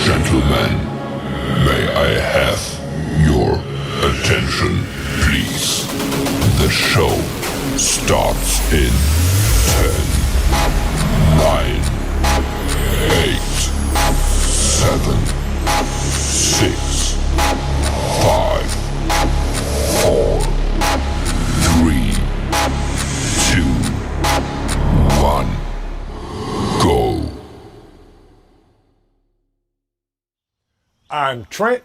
Gentlemen, may I have your attention, please? The show starts in 10, 9, 8, 7, 6, 5, 4, 3, 2, 1, go. I'm Trent,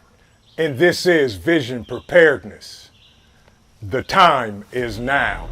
and this is Vision Preparedness. The time is now.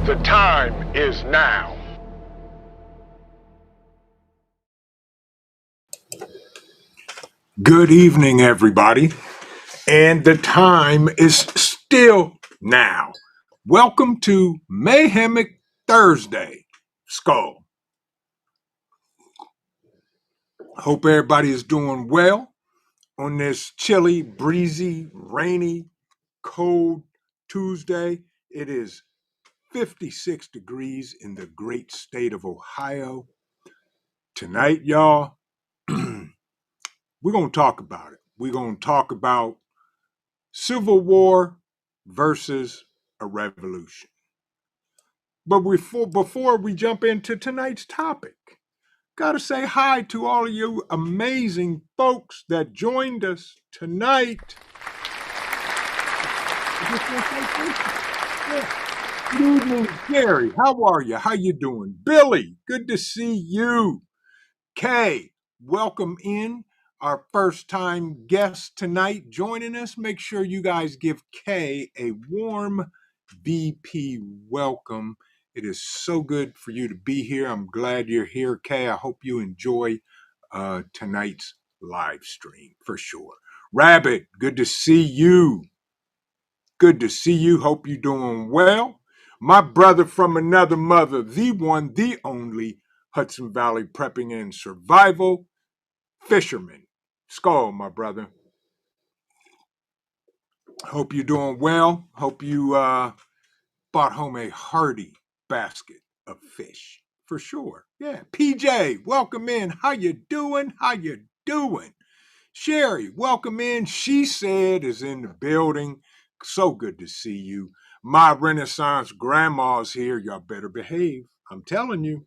The time is now. Good evening, everybody. And the time is still now. Welcome to MAYHEMIC Thursday. Skull. Hope everybody is doing well on this chilly, breezy, rainy, cold Tuesday. It is 56 degrees in the great state of Ohio. Tonight, y'all, we're going to talk about it. We're going to talk about Civil War versus a revolution. But before we jump into tonight's topic, got to say hi to all of you amazing folks that joined us tonight. Good evening, Gary. How are you? How you doing? Billy, good to see you. Kay, welcome in. Our first time guest tonight joining us. Make sure you guys give Kay a warm VP welcome. It is so good for you to be here. I'm glad you're here, Kay. I hope you enjoy tonight's live stream for sure. Rabbit, good to see you. Good to see you. Hope you're doing well. My brother from another mother, the one, the only, Hudson Valley Prepping and Survival, Fisherman. Skull, my brother. Hope you're doing well. Hope you brought home a hearty basket of fish. For sure. Yeah. PJ, welcome in. How you doing? How you doing? Sherry, welcome in. She said is in the building. So good to see you. My Renaissance grandma's here. Y'all better behave. I'm telling you.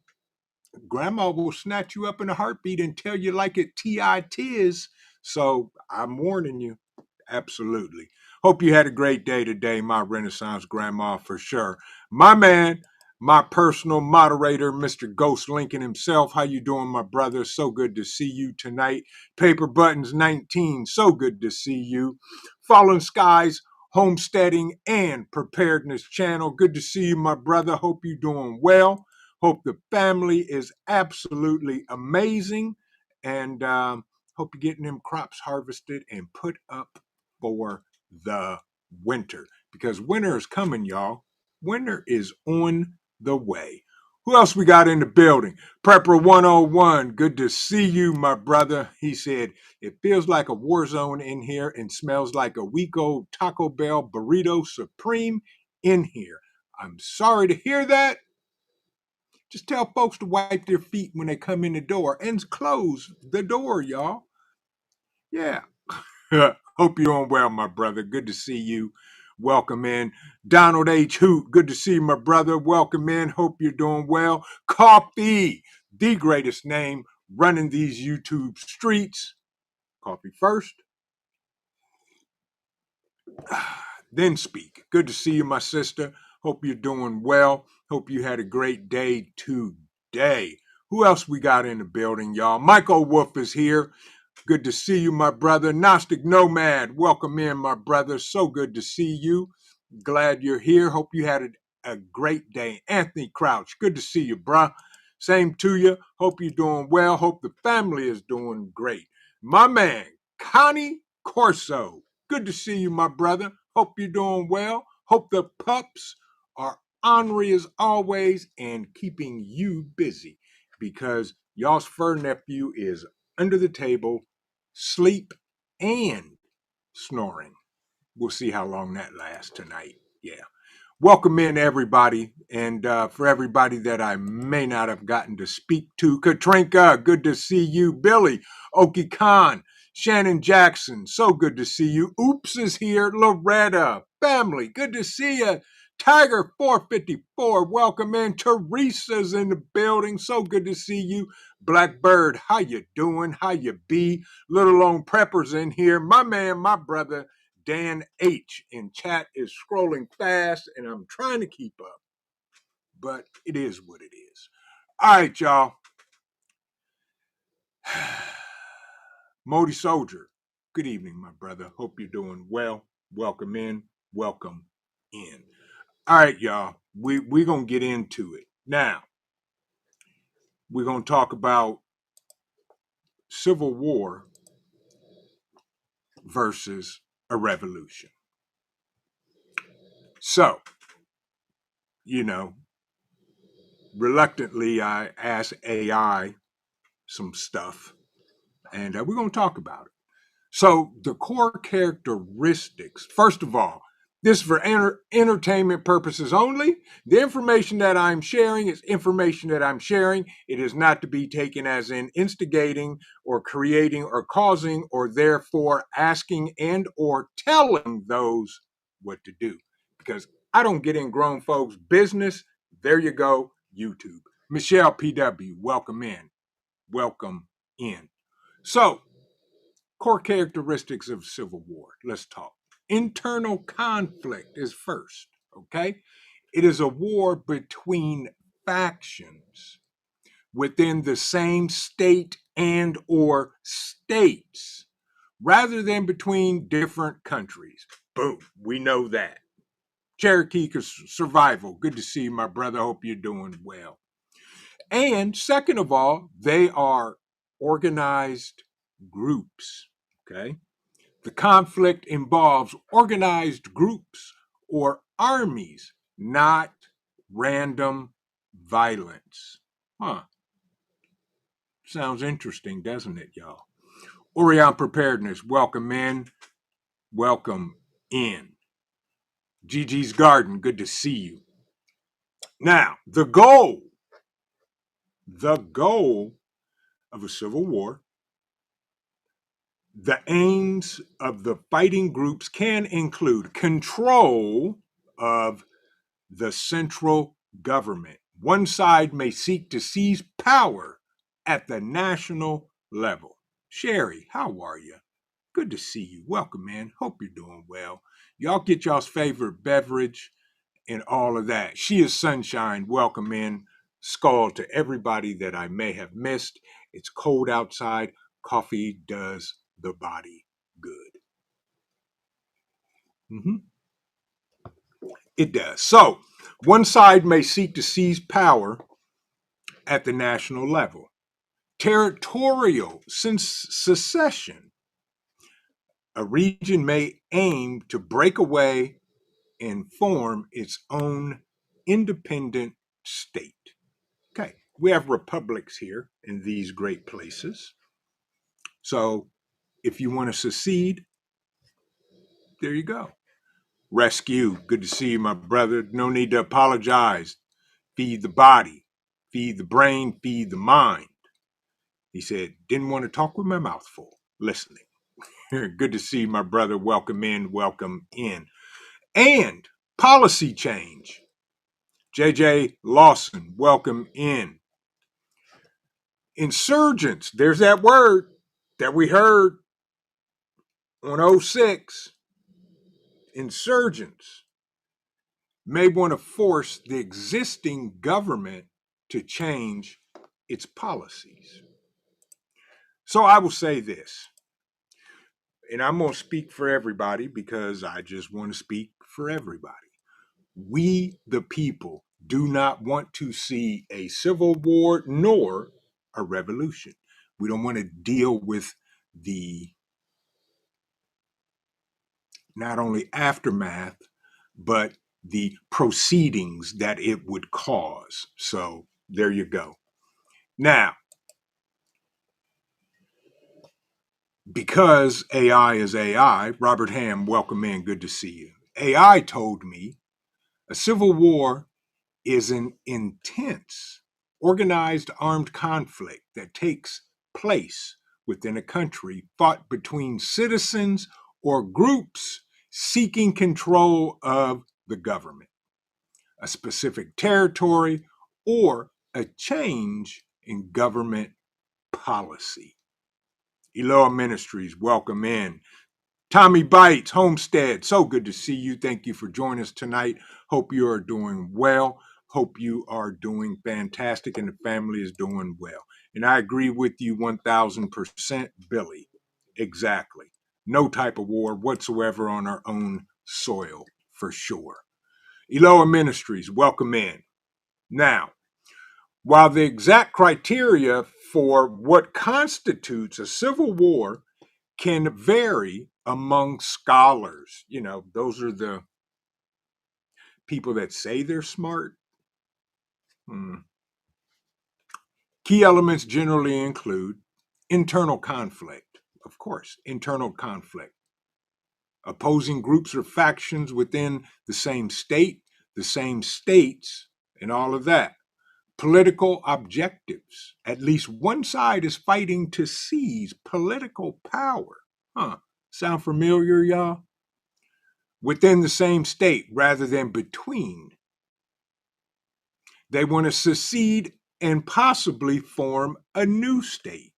Grandma will snatch you up in a heartbeat and tell you like it tis. So I'm warning you. Absolutely. Hope you had a great day today, my Renaissance grandma, for sure. My man, my personal moderator, Mr. Ghost Lincoln himself. How you doing, my brother? So good to see you tonight. Paper Buttons 19. So good to see you. Fallen Skies Homesteading and Preparedness channel. Good to see you, my brother. Hope you're doing well. Hope the family is absolutely amazing, and hope you're getting them crops harvested and put up for the winter, because winter is coming, y'all. Winter is on the way. Who else we got in the building? Prepper 101, good to see you, my brother. He said, it feels like a war zone in here and smells like a week-old Taco Bell burrito supreme in here. I'm sorry to hear that. Just tell folks to wipe their feet when they come in the door and close the door, y'all. Yeah. Hope you're doing well, my brother. Good to see you. Welcome in. Donald H. Hoot, good to see you, my brother. Welcome in. Hope you're doing well. Coffee, the greatest name running these YouTube streets. Coffee first, then speak. Good to see you, my sister. Hope you're doing well. Hope you had a great day today. Who else we got in the building, y'all? Michael Wolf is here. Good to see you, my brother. Gnostic Nomad, welcome in, my brother. So good to see you. Glad you're here. Hope you had a great day. Anthony Crouch, good to see you, bruh. Same to you. Hope you're doing well. Hope the family is doing great. My man, Connie Corso, good to see you, my brother. Hope you're doing well. Hope the pups are ornery as always and keeping you busy because y'all's fur nephew is under the table, sleep, and snoring. We'll see how long that lasts tonight. Yeah. Welcome in, everybody. And for everybody that I may not have gotten to speak to, Katrinka, good to see you. Billy, Oki Khan, Shannon Jackson, so good to see you. Oops is here. Loretta, family, good to see you. Tiger 454, welcome in. Teresa's in the building, so good to see you. Blackbird, how you doing? How you be? Little Lone Preppers in here. My man, my brother, Dan H in chat is scrolling fast, and I'm trying to keep up, but it is what it is. All right, y'all. Modi Soldier, good evening, my brother. Hope you're doing well. Welcome in. Welcome in. All right, y'all. We're going to get into it. Now, we're going to talk about civil war versus a revolution. So, reluctantly, I asked AI some stuff, and we're going to talk about it. So, the core characteristics, first of all, this is for entertainment purposes only. The information that I'm sharing is information that I'm sharing. It is not to be taken as in instigating or creating or causing or therefore asking and or telling those what to do. Because I don't get in grown folks' business. There you go, YouTube. Michelle PW, welcome in. Welcome in. So, core characteristics of civil war. Let's talk. Internal conflict is first, okay? It is a war between factions within the same state and or states rather than between different countries. Boom, we know that. Cherokee survival. Good to see you, my brother. Hope you're doing well. And second of all, they are organized groups, okay? The conflict involves organized groups or armies, not random violence. Huh. Sounds interesting, doesn't it, y'all? Orion Preparedness, welcome in. Welcome in. Gigi's Garden, good to see you. Now, the goal of a civil war, the aims of the fighting groups can include control of the central government. One side may seek to seize power at the national level. Sherry, how are you? Good to see you. Welcome, man. Hope you're doing well. Y'all get y'all's favorite beverage and all of that. She is Sunshine. Welcome in. Skull to everybody that I may have missed. It's cold outside. Coffee does the body good. It does. So, one side may seek to seize power at the national level. Territorial secession. A region may aim to break away and form its own independent state. Okay, we have republics here in these great places. So if you want to secede, there you go. Rescue, good to see you, my brother. No need to apologize. Feed the body, feed the brain, feed the mind. He said, didn't want to talk with my mouth full, listening. Good to see you, my brother. Welcome in, welcome in. And policy change. JJ Lawson, welcome in. Insurgents, there's that word that we heard on 06. Insurgents may want to force the existing government to change its policies. So I will say this, and I'm going to speak for everybody because I just want to speak for everybody. We, the people, do not want to see a civil war nor a revolution. We don't want to deal with the not only aftermath, but the proceedings that it would cause. So there you go. Now, because AI is AI, Robert Ham, welcome in. Good to see you. AI told me a civil war is an intense, organized armed conflict that takes place within a country fought between citizens or groups seeking control of the government, a specific territory, or a change in government policy. Eloa Ministries, welcome in. Tommy Bites, Homestead, so good to see you. Thank you for joining us tonight. Hope you are doing well. Hope you are doing fantastic and the family is doing well. And I agree with you 1000%, Billy. Exactly. No type of war whatsoever on our own soil, for sure. Eloa Ministries, welcome in. Now, while the exact criteria for what constitutes a civil war can vary among scholars, those are the people that say they're smart. Key elements generally include internal conflict, of course, internal conflict, opposing groups or factions within the same state, the same states, and all of that. Political objectives. At least one side is fighting to seize political power. Sound familiar, y'all? Within the same state rather than between. They want to secede and possibly form a new state.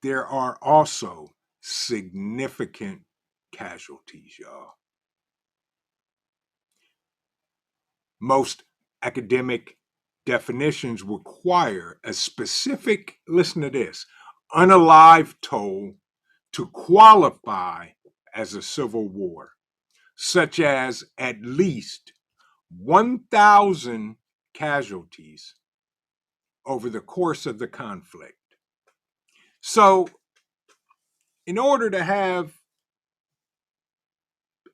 There are also significant casualties, y'all. Most academic definitions require a specific, listen to this, unalive toll to qualify as a civil war, such as at least 1,000 casualties over the course of the conflict. So, in order to have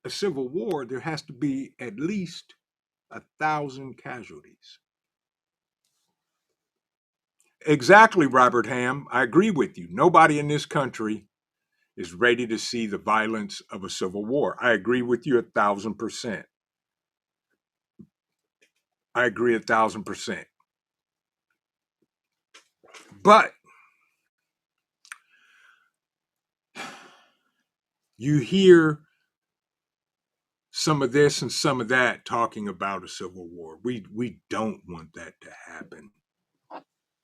a civil war, there has to be at least 1,000 casualties. Exactly, Robert Ham. I agree with you. Nobody in this country is ready to see the violence of a civil war. I agree with you 1,000%. I agree 1,000%. But you hear some of this and some of that talking about a civil war. We don't want that to happen.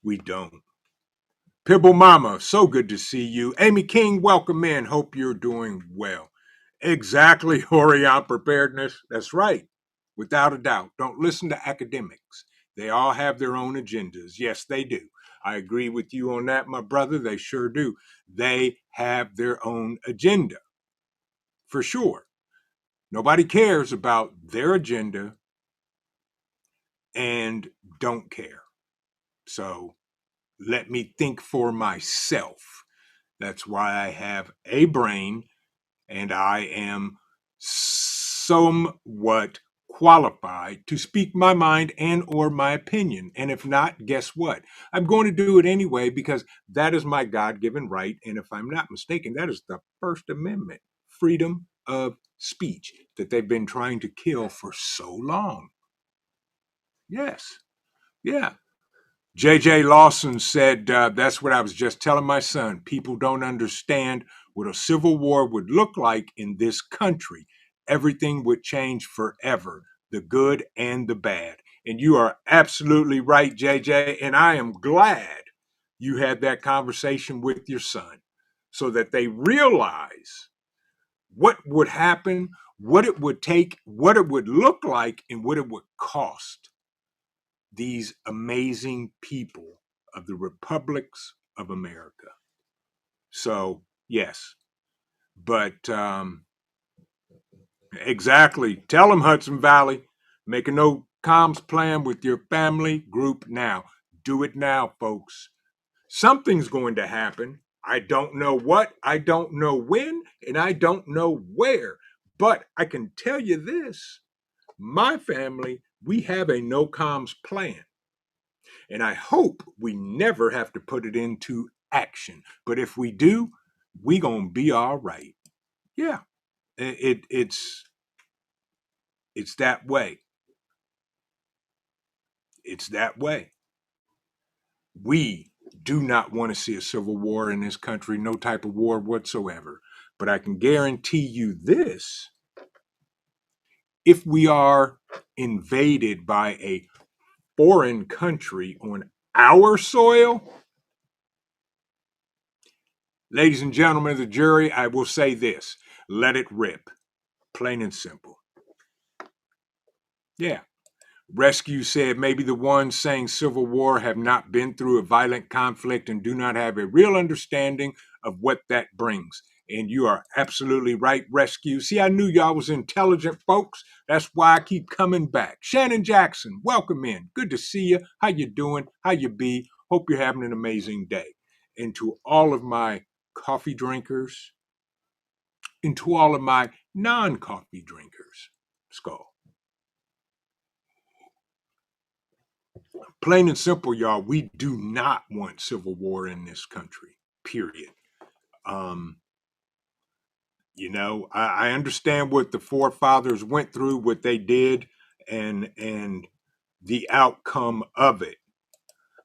We don't. Pibble Mama, so good to see you. Amy King, welcome in. Hope you're doing well. Exactly, Orion Preparedness. That's right. Without a doubt. Don't listen to academics. They all have their own agendas. Yes, they do. I agree with you on that, my brother. They sure do. They have their own agenda. For sure. Nobody cares about their agenda and don't care. So let me think for myself. That's why I have a brain and I am somewhat qualified to speak my mind and or my opinion. And if not, guess what? I'm going to do it anyway because that is my God-given right. And if I'm not mistaken, that is the First Amendment, freedom of speech that they've been trying to kill for so long. Yes. Yeah. J.J. Lawson said, that's what I was just telling my son. People don't understand what a civil war would look like in this country. Everything would change forever, the good and the bad. And you are absolutely right, J.J. And I am glad you had that conversation with your son so that they realize what would happen, what it would take, what it would look like, and what it would cost these amazing people of the republics of America. So, yes, but exactly. Tell them, Hudson Valley, make a no comms plan with your family group now. Do it now, folks. Something's going to happen. I don't know what, I don't know when, and I don't know where. But I can tell you this, my family, we have a no comms plan. And I hope we never have to put it into action. But if we do, we gonna be all right. Yeah, it's that way. It's that way. We do not want to see a civil war in this country, no type of war whatsoever. But I can guarantee you this: if we are invaded by a foreign country on our soil, ladies and gentlemen of the jury, I will say this: let it rip. Plain and simple. Yeah. Rescue said maybe the ones saying civil war have not been through a violent conflict and do not have a real understanding of what that brings. And you are absolutely right, Rescue. See, I knew y'all was intelligent folks. That's why I keep coming back. Shannon Jackson, welcome in. Good to see you. How you doing? How you be? Hope you're having an amazing day. And to all of my coffee drinkers, and to all of my non-coffee drinkers, Skull. Plain and simple, y'all, we do not want civil war in this country, period. Um, I understand what the forefathers went through, what they did, and the outcome of it.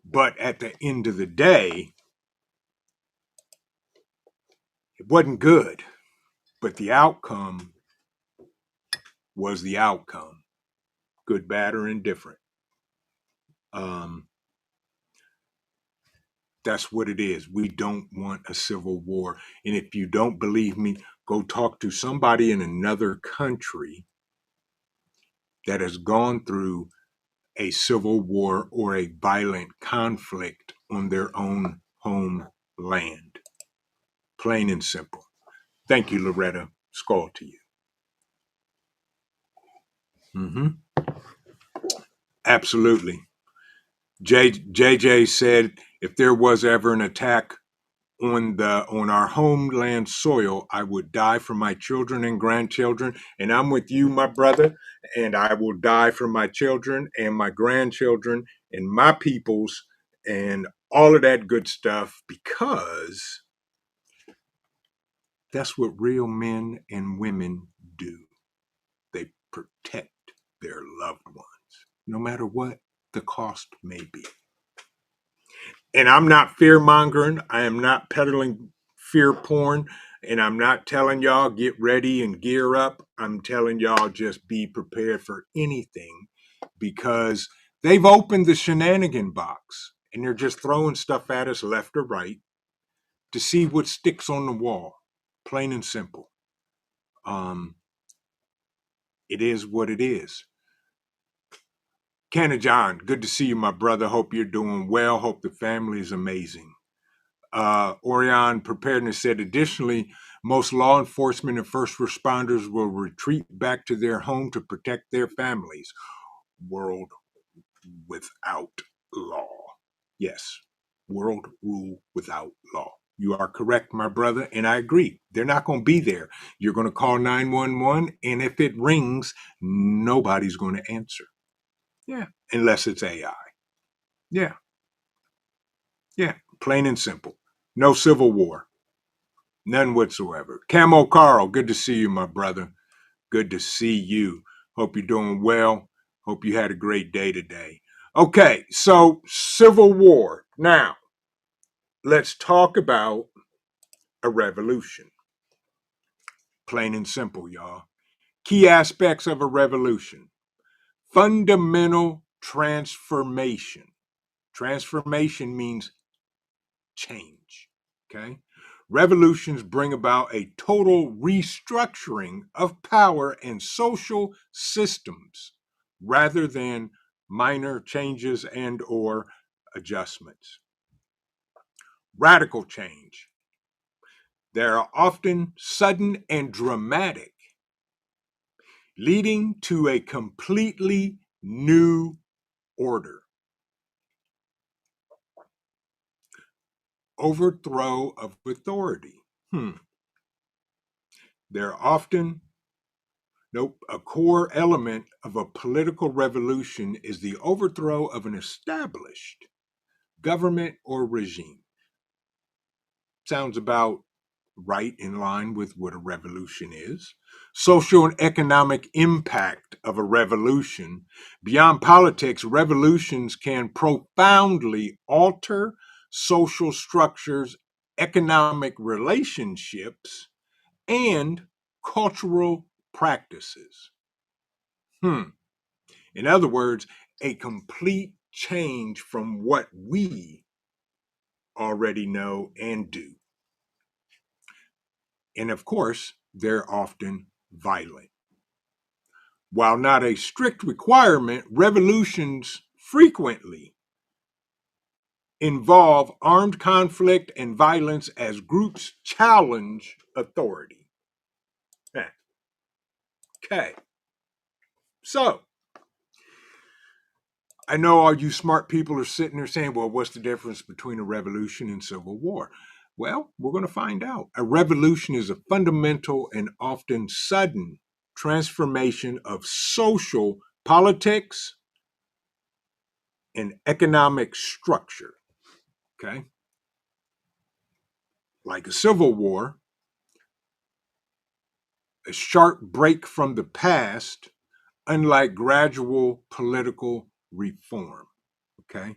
But at the end of the day, it wasn't good. But the outcome was the outcome, good, bad, or indifferent. Um, That's what it is. We don't want a civil war. And if you don't believe me, go talk to somebody in another country that has gone through a civil war or a violent conflict on their own homeland. Plain and simple. Thank you, Loretta. Skull to you. Mm-hmm. Absolutely. JJ said if there was ever an attack on our homeland soil, I would die for my children and grandchildren. And I'm with you, my brother, and I will die for my children and my grandchildren and my peoples and all of that good stuff, because that's what real men and women do. They protect their loved ones, no matter what the cost may be. And I'm not fear mongering. I am not peddling fear porn. And I'm not telling y'all get ready and gear up. I'm telling y'all just be prepared for anything, because they've opened the shenanigan box and they're just throwing stuff at us left or right to see what sticks on the wall. Plain and simple. It is what it is. Kenna John, good to see you, my brother. Hope you're doing well. Hope the family is amazing. Orion Preparedness said, additionally, most law enforcement and first responders will retreat back to their home to protect their families. World without law. Yes, world rule without law. You are correct, my brother, and I agree. They're not going to be there. You're going to call 911, and if it rings, nobody's going to answer. Yeah, unless it's AI. Yeah, yeah, plain and simple. No civil war, none whatsoever. Camo Carl, good to see you, my brother. Good to see you. Hope you're doing well. Hope you had a great day today. Okay, so civil war. Now, let's talk about a revolution. Plain and simple, y'all. Key aspects of a revolution: fundamental transformation. Transformation means change. Okay. Revolutions bring about a total restructuring of power and social systems rather than minor changes and or adjustments. Radical change. They are often sudden and dramatic, leading to a completely new order. Overthrow of authority. They're often, nope, a core element of a political revolution is the overthrow of an established government or regime. Sounds about right in line with what a revolution is. Social and economic impact of a revolution. Beyond politics, revolutions can profoundly alter social structures, economic relationships, and cultural practices. In other words, a complete change from what we already know and do. And of course, they're often violent. While not a strict requirement, revolutions frequently involve armed conflict and violence as groups challenge authority. Okay, so I know all you smart people are sitting there saying, well, what's the difference between a revolution and civil war? Well, we're going to find out. A revolution is a fundamental and often sudden transformation of social politics and economic structure. Okay. Like a civil war, a sharp break from the past, unlike gradual political reform. Okay.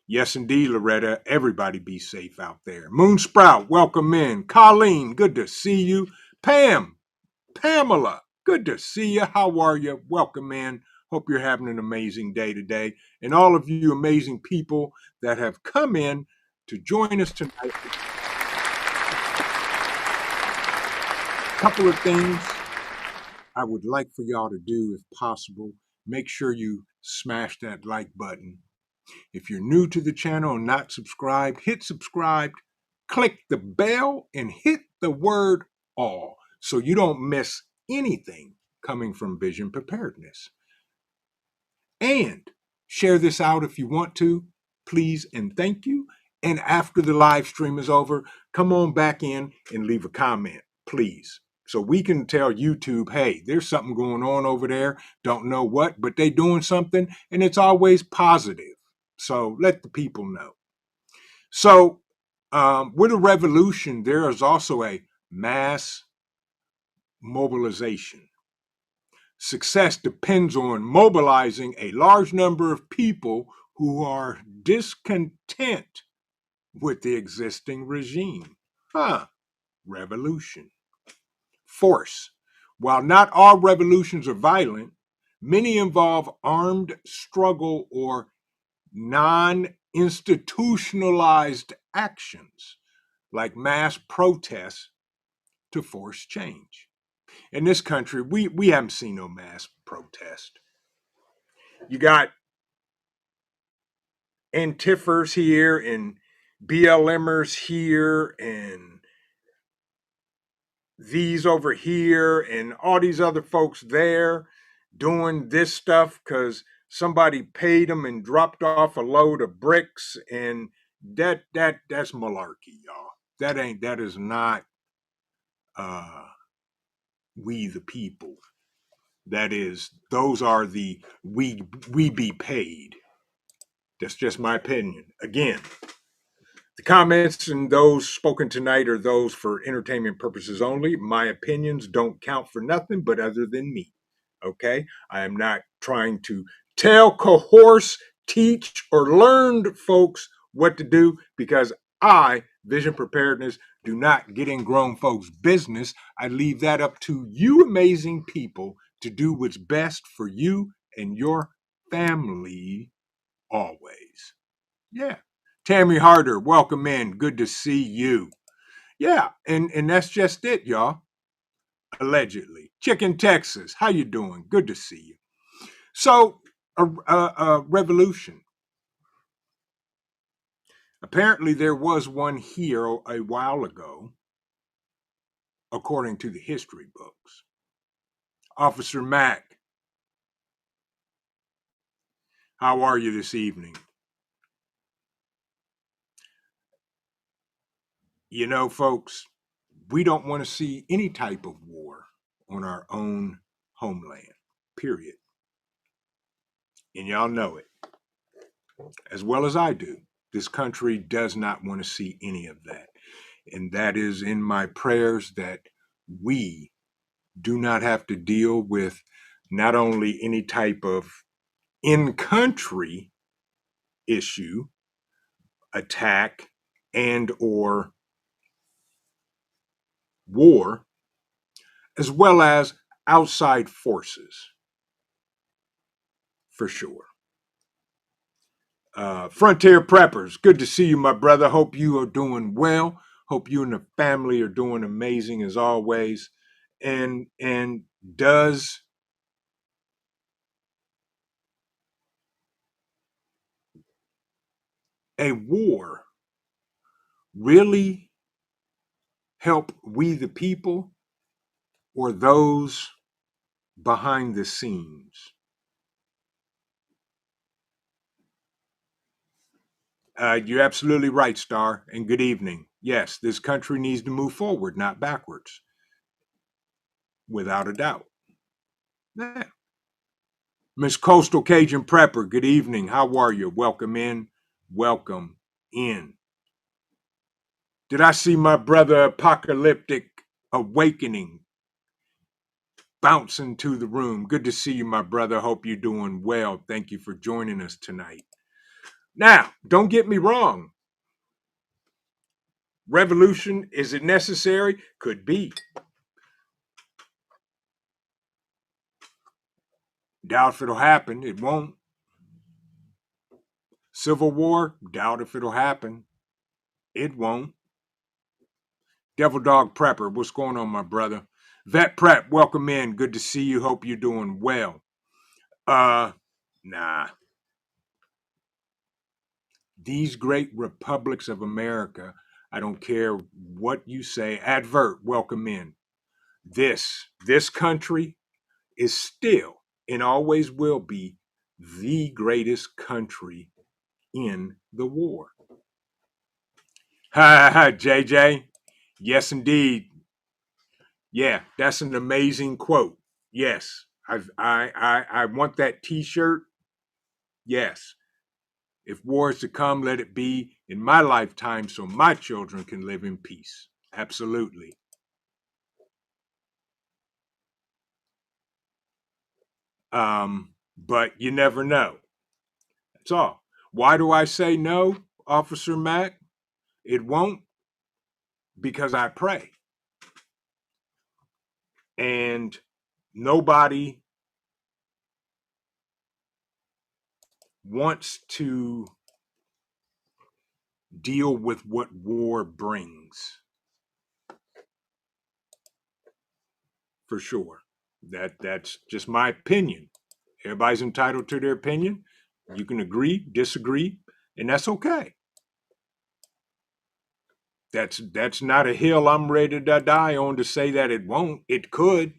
Yes, indeed, Loretta. Everybody be safe out there. Moonsprout, welcome in. Colleen, good to see you. Pamela, good to see you. How are you? Welcome in. Hope you're having an amazing day today. And all of you amazing people that have come in to join us tonight. A couple of things I would like for y'all to do, if possible. Make sure you smash that like button. If you're new to the channel and not subscribed, hit subscribe, click the bell, and hit the word all so you don't miss anything coming from Vision Preparedness. And share this out if you want to, please and thank you. And after the live stream is over, come on back in and leave a comment, please. So we can tell YouTube, hey, there's something going on over there. Don't know what, but they doing something, and it's always positive. So let the people know. So with a revolution, there is also a mass mobilization. Success depends on mobilizing a large number of people who are discontent with the existing regime. Revolution. Force. While not all revolutions are violent, many involve armed struggle or non-institutionalized actions like mass protests to force change. In this country, we haven't seen no mass protest. You got Antifers here and BLMers here and these over here and all these other folks there doing this stuff because somebody paid them and dropped off a load of bricks and That's malarkey, y'all. That is not uh we the people. That is, those are the we be paid. That's just my opinion. Again, the comments and those spoken tonight are those for entertainment purposes only. My opinions don't count for nothing but other than me. Okay? I am not trying to tell, coerce, teach, or learn folks what to do because I, Vision Preparedness, do not get in grown folks' business. I leave that up to you amazing people to do what's best for you and your family always. Yeah. Tammy Harder, welcome in. Good to see you. Yeah, and that's just it, y'all. Allegedly. Chicken Texas, how you doing? Good to see you. So, a revolution. Apparently, there was one here a while ago, according to the history books. Officer Mack, how are you this evening? You know, folks, we don't want to see any type of war on our own homeland, period. And y'all know it as well as I do. This country does not want to see any of that. And that is in my prayers that we do not have to deal with not only any type of in country issue, attack, and or war, as well as outside forces, for sure. Frontier Preppers, good to see you, my brother. Hope you are doing well. Hope you and the family are doing amazing as always. And does a war really help we the people or those behind the scenes? You're absolutely right, Star, and good evening. Yes, this country needs to move forward, not backwards, without a doubt. Yeah. Miss Coastal Cajun Prepper, good evening. How are you? Welcome in. Welcome in. Did I see my brother Apocalyptic Awakening bounce into the room? Good to see you, my brother. Hope you're doing well. Thank you for joining us tonight. Now, don't get me wrong. Revolution, is it necessary? Could be. Doubt if it'll happen. It won't. Civil war, doubt if it'll happen. It won't. Devil Dog Prepper, what's going on, my brother? Vet Prep, welcome in. Good to see you. Hope you're doing well. Nah. These great republics of America, I don't care what you say. Advert, welcome in. This country is still and always will be the greatest country in the war. Ha ha, JJ. Yes, indeed. Yeah, that's an amazing quote. Yes, I want that T-shirt. Yes, if war is to come, let it be in my lifetime, so my children can live in peace. Absolutely. But you never know. That's all. Why do I say no, Officer Mack? It won't, because I pray, and nobody wants to deal with what war brings, for sure. That's just my opinion. Everybody's entitled to their opinion. You can agree, disagree, and that's okay. That's not a hill I'm ready to die on to say that it won't. It could.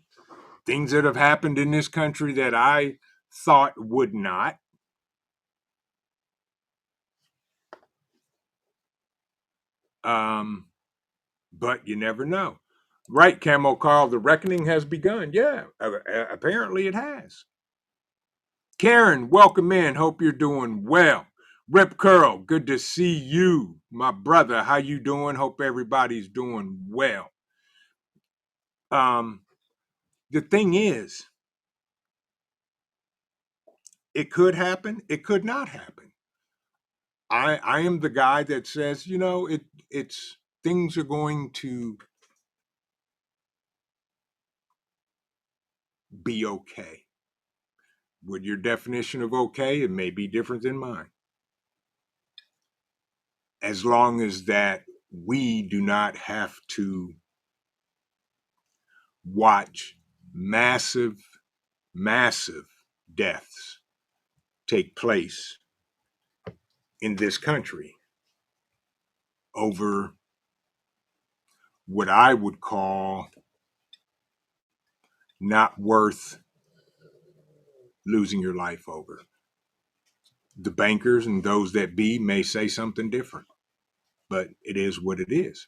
Things that have happened in this country that I thought would not. But you never know. Right, Camo Carl, the reckoning has begun. Yeah, apparently it has. Karen, welcome in. Hope you're doing well. Rip Curl, good to see you, my brother. How you doing? Hope everybody's doing well. The thing is, it could happen. It could not happen. I am the guy that says, it's things are going to be okay. With your definition of okay, it may be different than mine. As long as that we do not have to watch massive, massive deaths take place in this country over what I would call not worth losing your life over. The bankers and those that be may say something different, but it is what it is.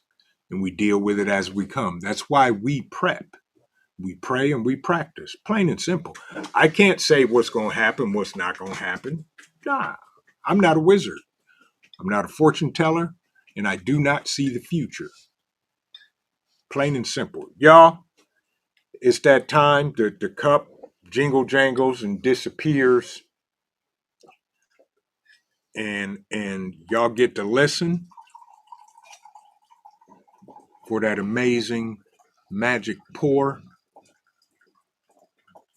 And we deal with it as we come. That's why we prep. We pray and we practice, plain and simple. I can't say what's going to happen, what's not going to happen. Nah, I'm not a wizard. I'm not a fortune teller, and I do not see the future. Plain and simple. Y'all, it's that time. The cup jingle jangles and disappears. And y'all get to listen for that amazing magic pour.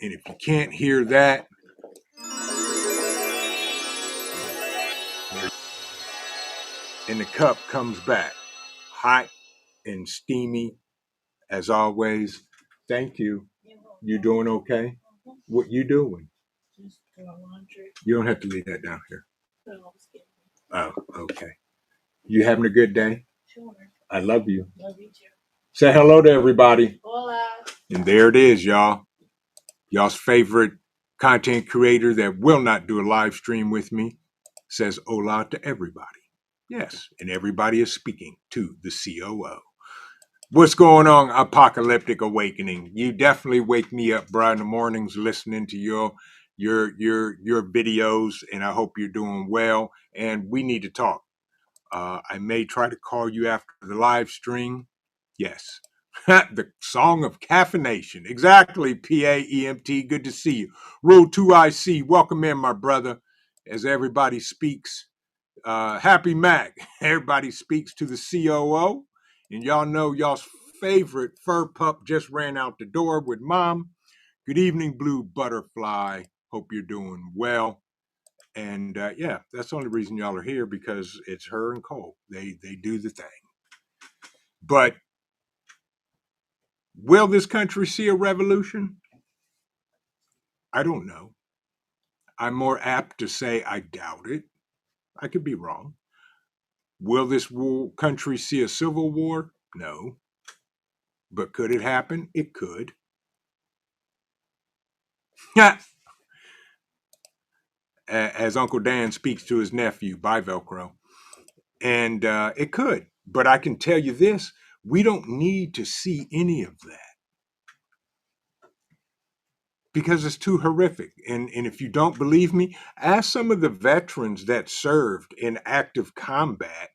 And if you can't hear that, and the cup comes back hot and steamy as always. Thank you. You doing okay? What you doing? Just doing laundry. You don't have to leave that down here. Oh, okay. You having a good day? Sure. I love you. Love you too. Say hello to everybody. Hola. And there it is, y'all. Y'all's favorite content creator that will not do a live stream with me says hola to everybody. Yes, and everybody is speaking to the COO. What's going on, Apocalyptic Awakening? You definitely wake me up, bro, in the mornings listening to your videos, and I hope you're doing well. And we need to talk. I may try to call you after the live stream. Yes. The song of caffeination. Exactly, PAEMT. Good to see you. Rule 2IC, welcome in, my brother. As everybody speaks, Happy Mac. Everybody speaks to the COO. And y'all know y'all's favorite fur pup just ran out the door with mom. Good evening, Blue Butterfly. Hope you're doing well. And yeah, that's the only reason y'all are here, because it's her and Cole. They do the thing. But will this country see a revolution? I don't know. I'm more apt to say I doubt it. I could be wrong. Will this country see a civil war? No. But could it happen? It could. As Uncle Dan speaks to his nephew by Velcro. And it could. But I can tell you this, we don't need to see any of that, because it's too horrific. And if you don't believe me, ask some of the veterans that served in active combat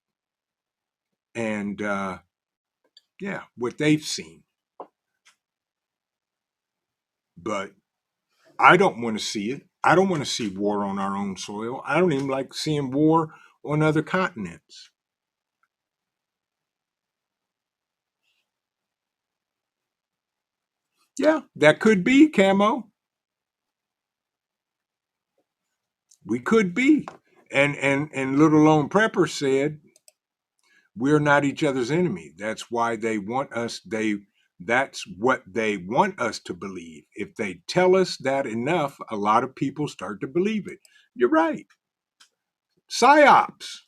and yeah, what they've seen. But I don't want to see it. I don't want to see war on our own soil. I don't even like seeing war on other continents. Yeah, that could be, Camo. We could be. And Little Lone Prepper said, we're not each other's enemy. That's why they want us, that's what they want us to believe. If they tell us that enough, a lot of people start to believe it. You're right. PsyOps.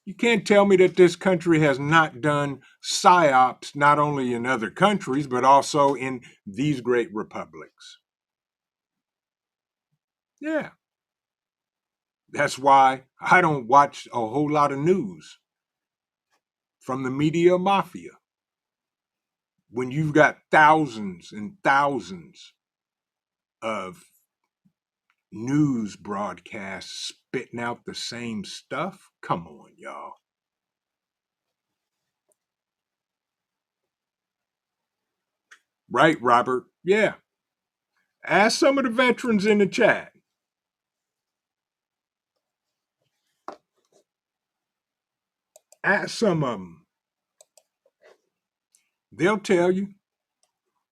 You can't tell me that this country has not done PsyOps, not only in other countries, but also in these great republics. Yeah. That's why I don't watch a whole lot of news. from the media mafia. When you've got thousands and thousands of news broadcasts spitting out the same stuff, come on, y'all. Right, Robert? Yeah. Ask some of the veterans in the chat. Ask some of them. They'll tell you.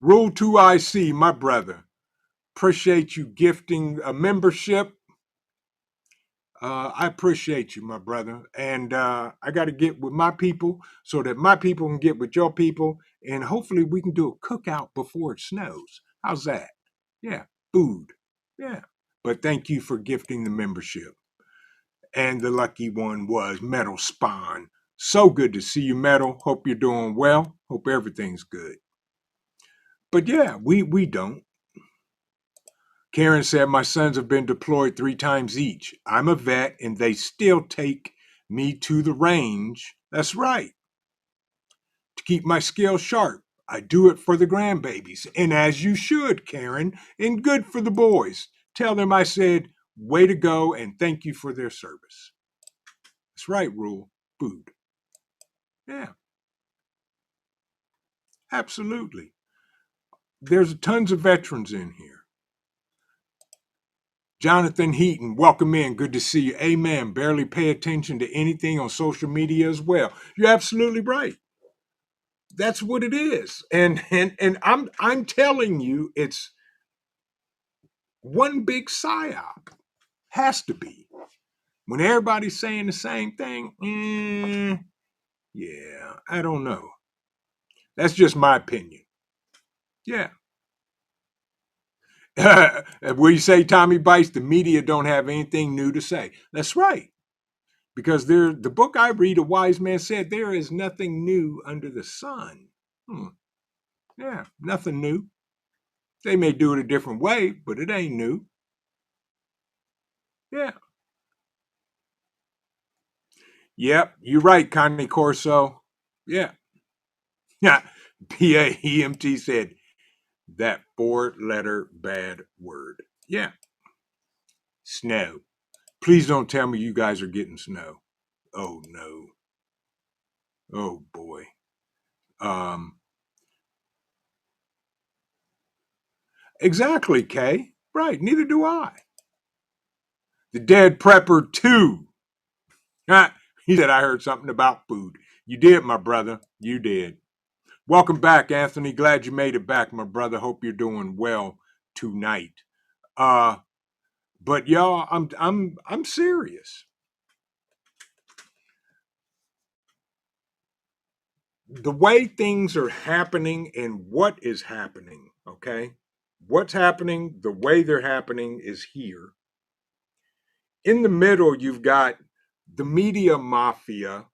Rule 2IC, my brother. Appreciate you gifting a membership. I appreciate you, my brother. And I got to get with my people so that my people can get with your people. And hopefully we can do a cookout before it snows. How's that? Yeah, food. Yeah. But thank you for gifting the membership. And the lucky one was Metal Spawn. So good to see you, Metal. Hope you're doing well. Hope everything's good. But yeah, we don't. Karen said, my sons have been deployed 3 times each. I'm a vet and they still take me to the range. That's right. To keep my skills sharp. I do it for the grandbabies. And as you should, Karen. And good for the boys. Tell them I said, way to go and thank you for their service. That's right, Rule. Food. Yeah. Absolutely. There's tons of veterans in here. Jonathan Heaton, welcome in. Good to see you. Amen. Barely pay attention to anything on social media as well. You're absolutely right. That's what it is. And I'm telling you, it's one big psyop. Has to be. When everybody's saying the same thing, yeah, I don't know. That's just my opinion. Yeah. Where you say Tommy Bites, the media don't have anything new to say. That's right. Because the book I read, a wise man said, there is nothing new under the sun. Yeah, nothing new. They may do it a different way, but it ain't new. Yeah. Yep, you're right, Connie Corso. Yeah. Yeah. PAEMT said that 4-letter bad word. Yeah. Snow. Please don't tell me you guys are getting snow. Oh no. Oh boy. Exactly, Kay. Right, neither do I. The Dead Prepper 2. He said, I heard something about food. You did, my brother. You did. Welcome back, Anthony. Glad you made it back, my brother. Hope you're doing well tonight. But y'all, I'm serious. The way things are happening and what is happening, okay? What's happening, the way they're happening is here. In the middle, you've got the media mafia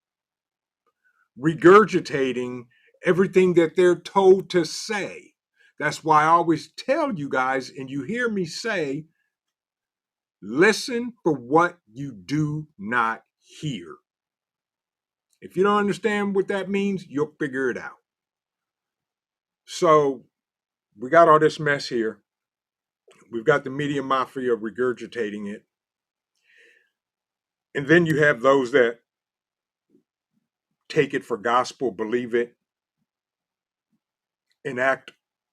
regurgitating everything that they're told to say. That's why I always tell you guys, and you hear me say, listen for what you do not hear. If you don't understand what that means, you'll figure it out. So we got all this mess here. We've got the media mafia regurgitating it. And then you have those that take it for gospel, believe it, and act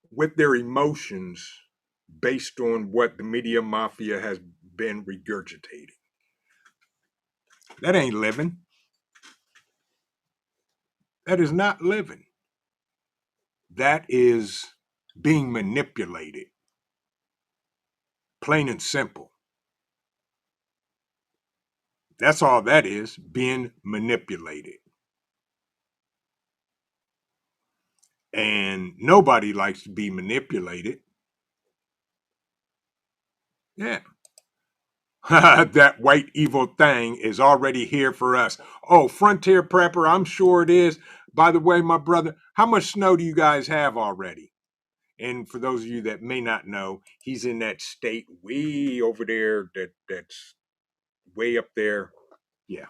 with their emotions based on what the media mafia has been regurgitating. That ain't living. That is not living. That is being manipulated. Plain and simple. That's all that is, being manipulated. And nobody likes to be manipulated. Yeah. That white evil thing is already here for us. Oh, Frontier Prepper, I'm sure it is. By the way, my brother, how much snow do you guys have already? And for those of you that may not know, he's in that state way over there that's way up there. Yeah.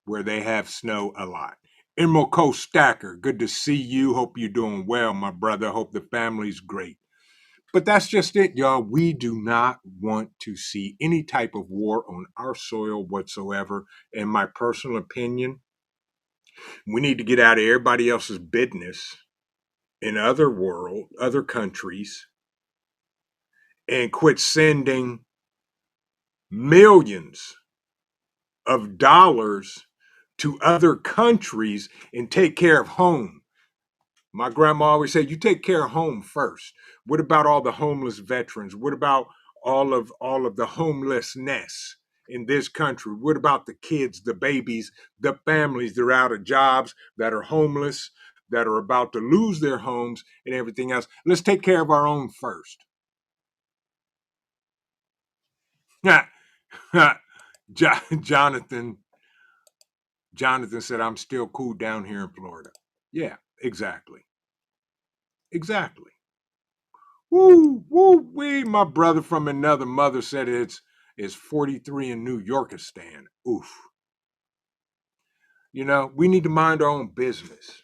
where they have snow a lot. Emerald Coast Stacker, good to see you. Hope you're doing well, my brother. Hope the family's great. But that's just it, y'all. We do not want to see any type of war on our soil whatsoever. In my personal opinion, we need to get out of everybody else's business in other countries, and quit sending millions of dollars to other countries and take care of home. My grandma always said, "You take care of home first." What about all the homeless veterans? What about all of the homelessness in this country? What about the kids, the babies, the families that are out of jobs, that are homeless, that are about to lose their homes and everything else? Let's take care of our own first. Jonathan Jonathan said, "I'm still cool down here in Florida." Yeah, exactly. Exactly. Woo, woo, wee. My brother from another mother said it's 43 in New Yorkistan. Oof. We need to mind our own business.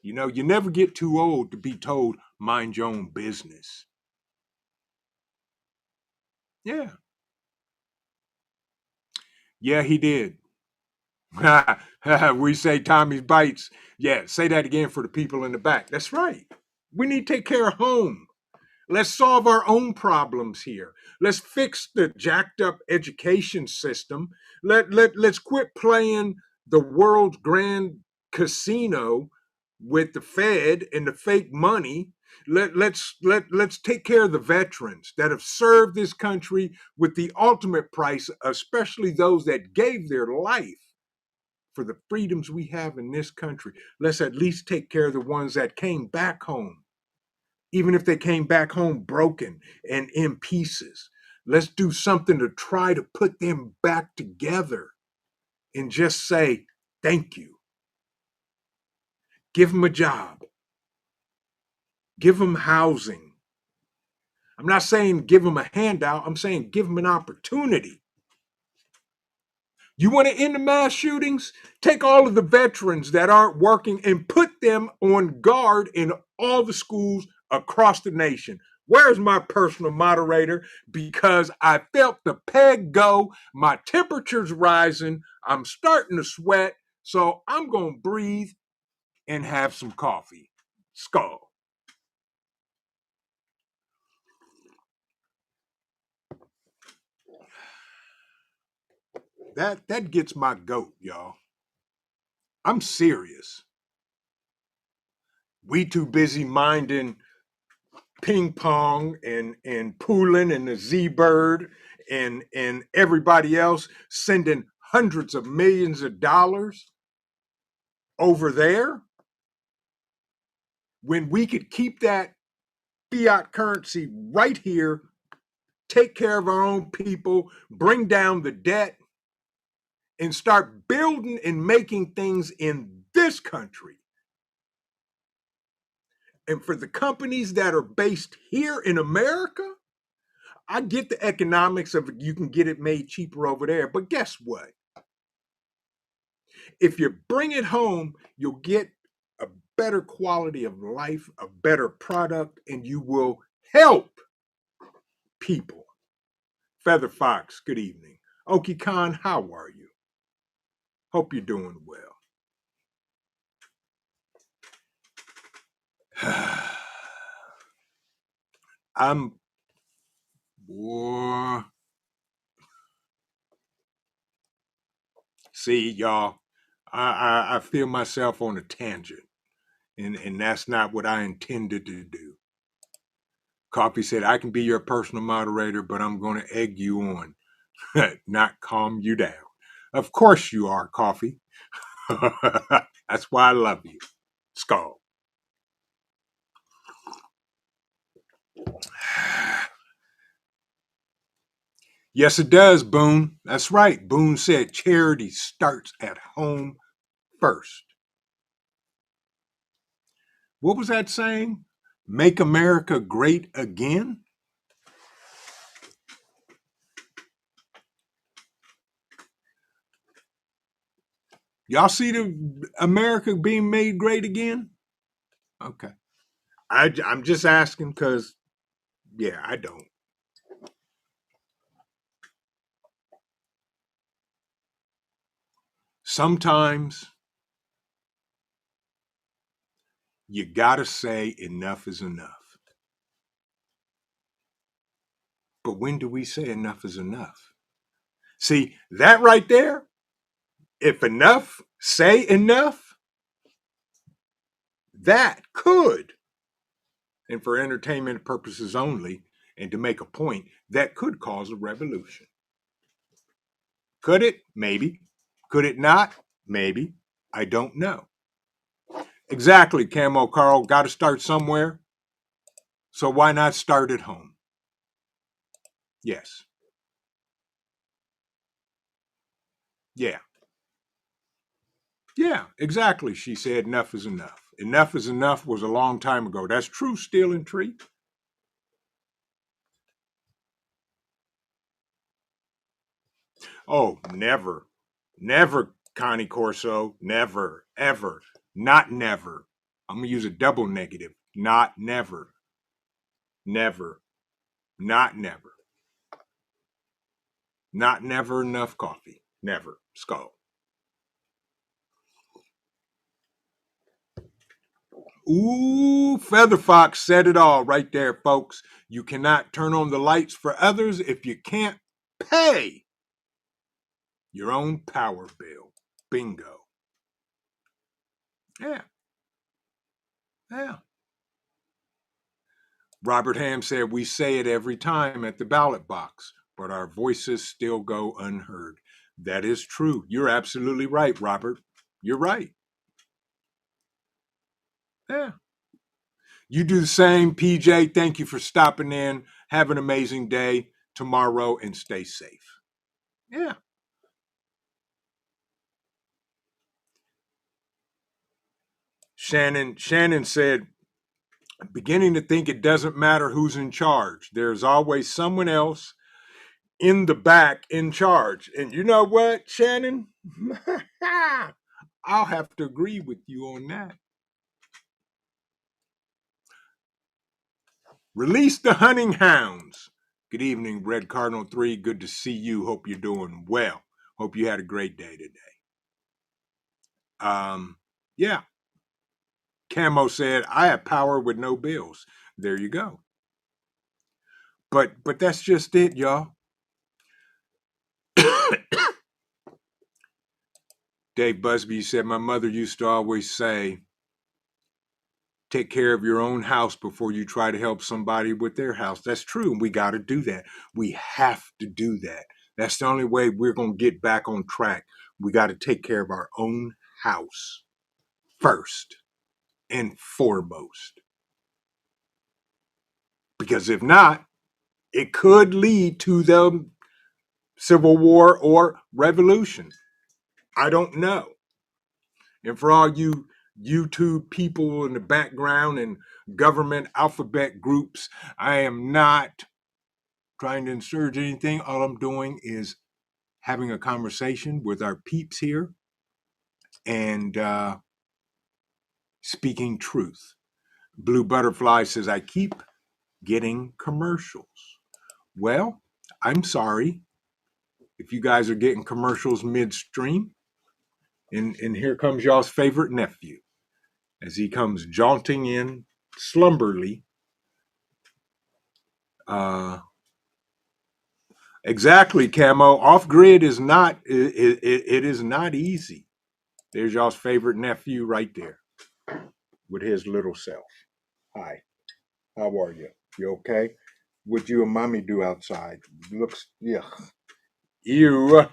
You never get too old to be told, mind your own business. Yeah. Yeah, he did. We say Tommy's bites. Yeah, say that again for the people in the back. That's right. We need to take care of home. Let's solve our own problems here. Let's fix the jacked up education system. Let's quit playing the world's grand casino with the Fed and the fake money. Let's take care of the veterans that have served this country with the ultimate price, especially those that gave their life for the freedoms we have in this country. Let's at least take care of the ones that came back home, even if they came back home broken and in pieces. Let's do something to try to put them back together and just say thank you. Give them a job, give them housing. I'm not saying give them a handout, I'm saying give them an opportunity. You want to end the mass shootings? Take all of the veterans that aren't working and put them on guard in all the schools across the nation. Where's my personal moderator? Because I felt the peg go, my temperature's rising, I'm starting to sweat, so I'm going to breathe and have some coffee. Skull. That gets my goat, y'all. I'm serious. We too busy minding ping pong and Poulin and the Z Bird and everybody else sending hundreds of millions of dollars over there when we could keep that fiat currency right here, take care of our own people, bring down the debt, and start building and making things in this country. And for the companies that are based here in America, I get the economics of you can get it made cheaper over there, but guess what? If you bring it home, you'll get a better quality of life, a better product, and you will help people. Feather Fox, good evening. Oki Khan, how are you? Hope you're doing well. I'm, boy. See, y'all, I feel myself on a tangent, and that's not what I intended to do. Coffee said, I can be your personal moderator, but I'm going to egg you on, not calm you down. Of course you are, Coffee. That's why I love you. Skull. Yes, it does, Boone. That's right. Boone said charity starts at home first. What was that saying? Make America great again? Y'all see the America being made great again? Okay. I'm just asking because, yeah, I don't. Sometimes you got to say enough is enough. But when do we say enough is enough? See, that right there, if enough, say enough, that could, and for entertainment purposes only, and to make a point, that could cause a revolution. Could it? Maybe. Could it not? Maybe. I don't know. Exactly, Camo Carl. Got to start somewhere. So why not start at home? Yes. Yeah. Yeah, exactly. She said enough is enough. Enough is enough was a long time ago. That's true, Steel and Tree. Oh, never. Never, Connie Corso. Never. Ever. Not never. I'm going to use a double negative. Not never. Never. Not never. Not never enough coffee. Never. Skull. Ooh, Feather Fox said it all right there, folks. You cannot turn on the lights for others if you can't pay your own power bill. Bingo. Yeah. Yeah. Robert Ham said, we say it every time at the ballot box, but our voices still go unheard. That is true. You're absolutely right, Robert. You're right. Yeah. You do the same, PJ. Thank you for stopping in. Have an amazing day tomorrow and stay safe. Yeah. Shannon said, beginning to think it doesn't matter who's in charge. There's always someone else in the back in charge. And you know what, Shannon? I'll have to agree with you on that. Release the hunting hounds. Good evening, Red Cardinal 3. Good to see you. Hope you're doing well. Hope you had a great day today. Yeah. Camo said, I have power with no bills. There you go. But that's just it, y'all. Dave Busby said, my mother used to always say, take care of your own house before you try to help somebody with their house. That's true. And we got to do that. We have to do that. That's the only way we're going to get back on track. We got to take care of our own house first and foremost. Because if not, it could lead to the Civil War or revolution. I don't know. And for all you YouTube people in the background and government alphabet groups, I am not trying to insert anything. All I'm doing is having a conversation with our peeps here and speaking truth. Blue Butterfly says, I keep getting commercials. Well, I'm sorry if you guys are getting commercials midstream. And here comes y'all's favorite nephew as he comes jaunting in slumberly. Exactly, Camo. Off grid is not, it is not easy. There's y'all's favorite nephew right there with his little self. Hi, how are you? You okay? What you and mommy do outside? Looks, yeah. Ew.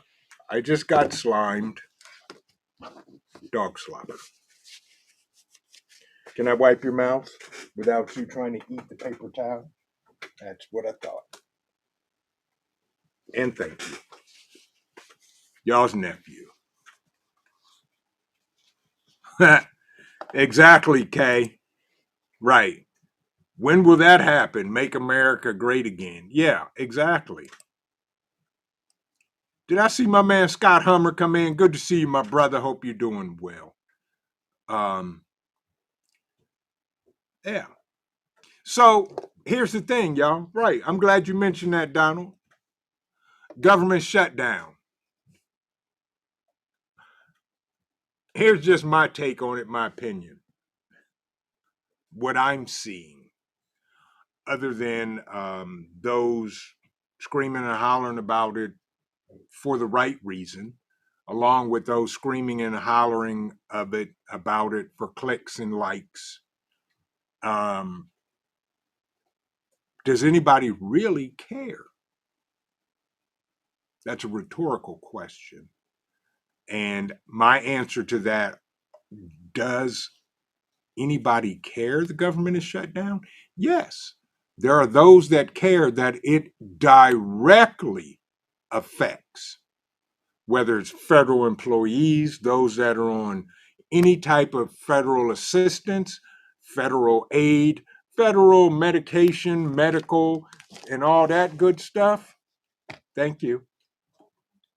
I just got slimed. Dog slobber. Can I wipe your mouth without you trying to eat the paper towel? That's what I thought. And thank you. Y'all's nephew. Exactly, Kay. Right. When will that happen? Make America great again. Yeah, exactly. Did I see my man Scott Hummer come in? Good to see you, my brother. Hope you're doing well. Yeah. So here's the thing, y'all. Right. I'm glad you mentioned that, Donald. Government shutdown. Here's just my take on it, my opinion. What I'm seeing, other than those screaming and hollering about it for the right reason, along with those screaming and hollering about it for clicks and likes. Does anybody really care? That's a rhetorical question. And my answer to that, does anybody care the government is shut down? Yes. There are those that care that it directly affects, whether it's federal employees, those that are on any type of federal assistance, federal aid, federal medication, medical, and all that good stuff. Thank you.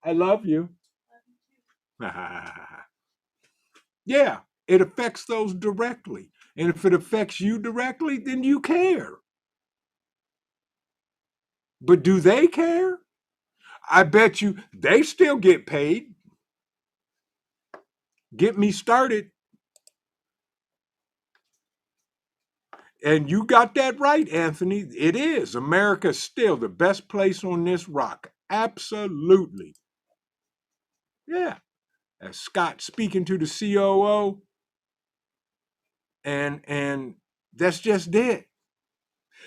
I love you. Yeah, it affects those directly. And if it affects you directly, then you care. But do they care? I bet you they still get paid. Get me started. And you got that right, Anthony. It is. America's still the best place on this rock. Absolutely. Yeah. As Scott speaking to the COO, and that's just it.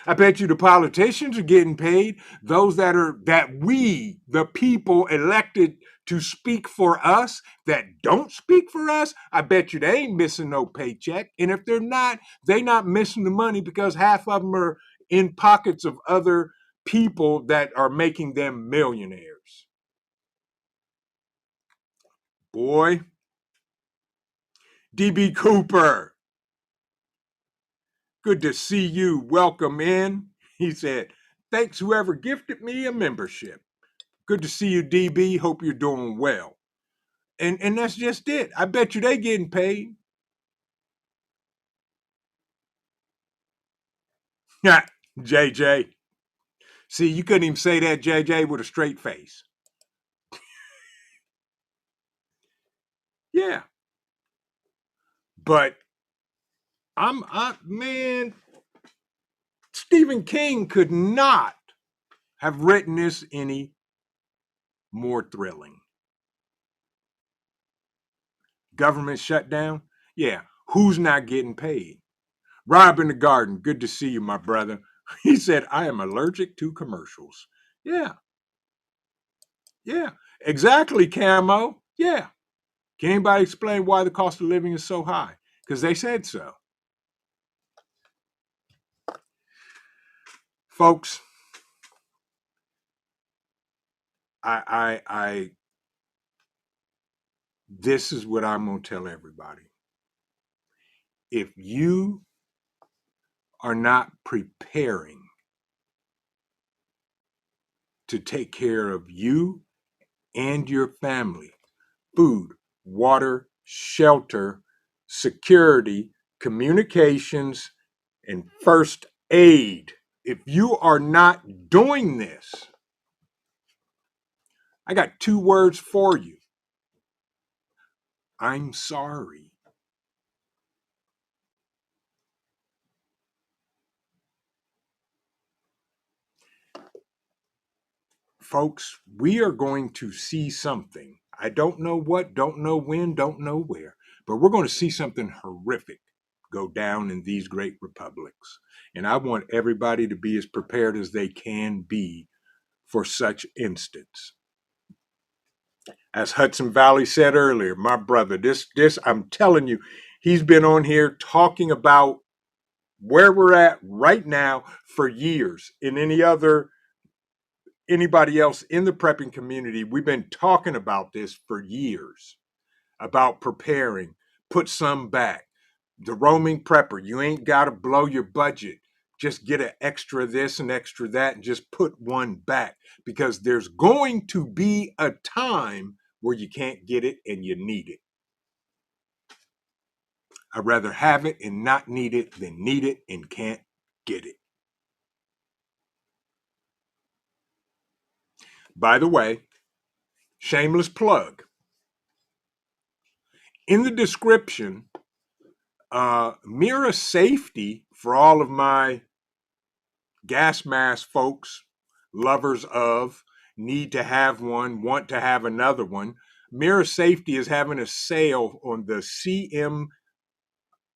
I bet you the politicians are getting paid. Those that we, the people elected to speak for us, that don't speak for us, I bet you they ain't missing no paycheck. And if they're not, they not missing the money because half of them are in pockets of other people that are making them millionaires. Boy, DB Cooper, good to see you. Welcome in. He said, thanks whoever gifted me a membership. Good to see you, DB. Hope you're doing well. And that's just it. I bet you they getting paid. Yeah, JJ. See, you couldn't even say that, JJ, with a straight face. Yeah. But man, Stephen King could not have written this any more thrilling. Government shutdown? Yeah. Who's not getting paid? Rob in the garden, good to see you, my brother. He said, I am allergic to commercials. Yeah. Yeah. Exactly, Camo. Yeah. Can anybody explain why the cost of living is so high? Because they said so. Folks, I this is what I'm going to tell everybody. If you are not preparing to take care of you and your family, food, water, shelter, security, communications, and first aid, if you are not doing this, I got 2 words for you. I'm sorry. Folks, we are going to see something. I don't know what, don't know when, don't know where, but we're going to see something horrific go down in these great republics. And I want everybody to be as prepared as they can be for such instance. As Hudson Valley said earlier, my brother, this I'm telling you, he's been on here talking about where we're at right now for years. In anybody else in the prepping community, we've been talking about this for years, about preparing, put some back. The roaming prepper, you ain't got to blow your budget. just get an extra this and extra that and just put one back, because there's going to be a time where you can't get it and you need it. I'd rather have it and not need it than need it and can't get it. By the way, shameless plug. In the description, mirror safety for all of my gas mask folks, lovers of, need to have one, want to have another one. Mirror Safety is having a sale on the